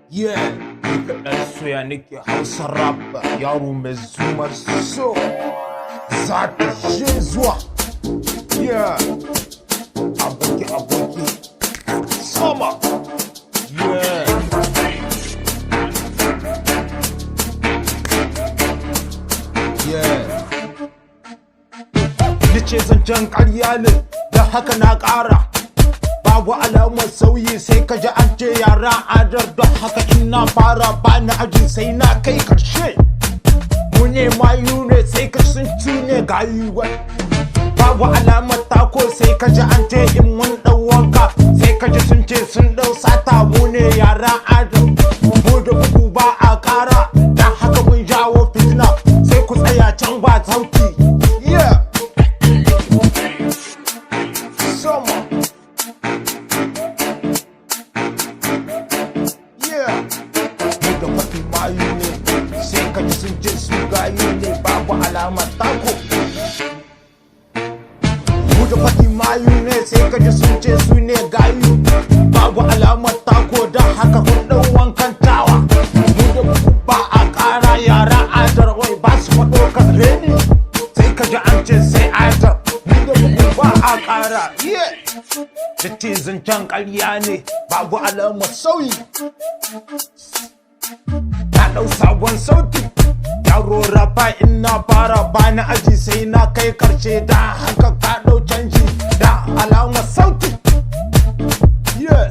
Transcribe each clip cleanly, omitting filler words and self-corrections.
Yeah, dan soya nake Hausa rap yaro mai zumar so za ta je zuwa. Yeah, aboki sama. Yeah, yeah. Nace zancen ƙarya ne da haka na ƙara. Babu alamar sauyi sai ka ji an ce yara adar, don haka ina fara bani aji sai na kai karshe. Mu ne mayu ne sai ka sun ci ne gayuwa. Babu alamar tako sai ka ji an ce in mun ɗau wanka, sai ka ji sun ce sun ɗau sata. Mu ne yara adar, mu da bugu ba a ƙara, don haka mun jawo fitina sai ku tsaya can ba sauki. Yeah, sama. Da faɗi mayu ne sai ka ji sun ce su gayu ne, babu alamar tako. Mu da faɗi mayu ne sai ka ji sun ce su ne gayu, babu alamar tako, don haka kun ɗau wankan tawa. Mu da bugu ba a ƙara, yara adar wai ba su faɗo kan reni, sai ka ji an ce sai adar. Mu da bugu ba a ƙara. Da ce zancen ƙarya ne babu alamar sauyi. Na ɗau sabon sauti yaro rafa ina fara bani aji sai na kai karshe, da haka ka ɗau canji da alamar sauti. Yeah,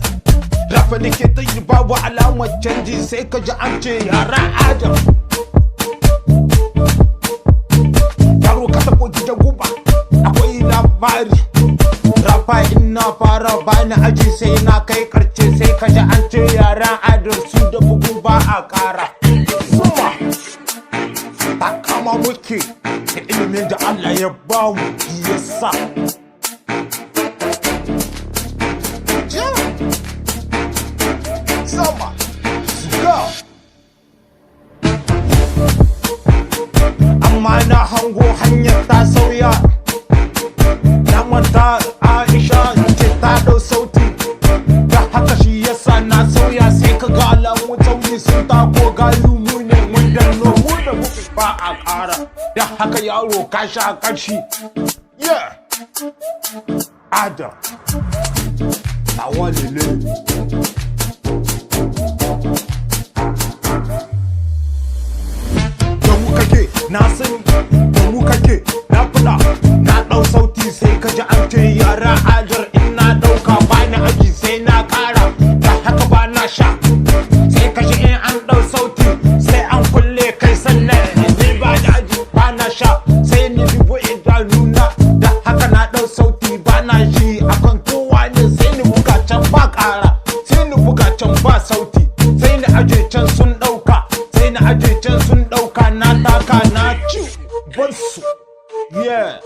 rafa nake ta yi babu alamar canji sai ka ji an ce yara adam. Yaro ka taɓo gidan guba akwai labari. Rafa ina fara bani aji sai na kai karshe, sai ka ji an ce yara adam, su da bugu ba a ƙara. Zuma ta kama muke da ilimin da Allah ya ba mu yasa. Zuma go. Amma na hango hanyar ta sauya, na manta Aisha ce ta ɗau sauti, da haka shi yasa na sauya sai ka ga alamun sauyi sun tako gayu. Mu ne mun danno, mu da muku ba a ƙara, da haka yaro ka sha ƙarshi. Yeah, Adam na wani ne. Da mu kake na sani, da mu kake na kula, na ɗau sauti sai ka ji an ce yara adar. Ina ɗauka bani aji sai na ƙara, da haka ba na sha. Sai ka ji in an ɗau sauti sai an kulle kai sannan ni ba da aji ba na sha, sai ni dubu idanuna, da haka na ɗau sauti ba na shi akan kowa ne, sai ni buga can ba ƙara, sai ni buga can ba sauti, sai ni aje can sun ɗauka, sai ni aje can sun ɗauka, na taka na ci bansu. Yeah.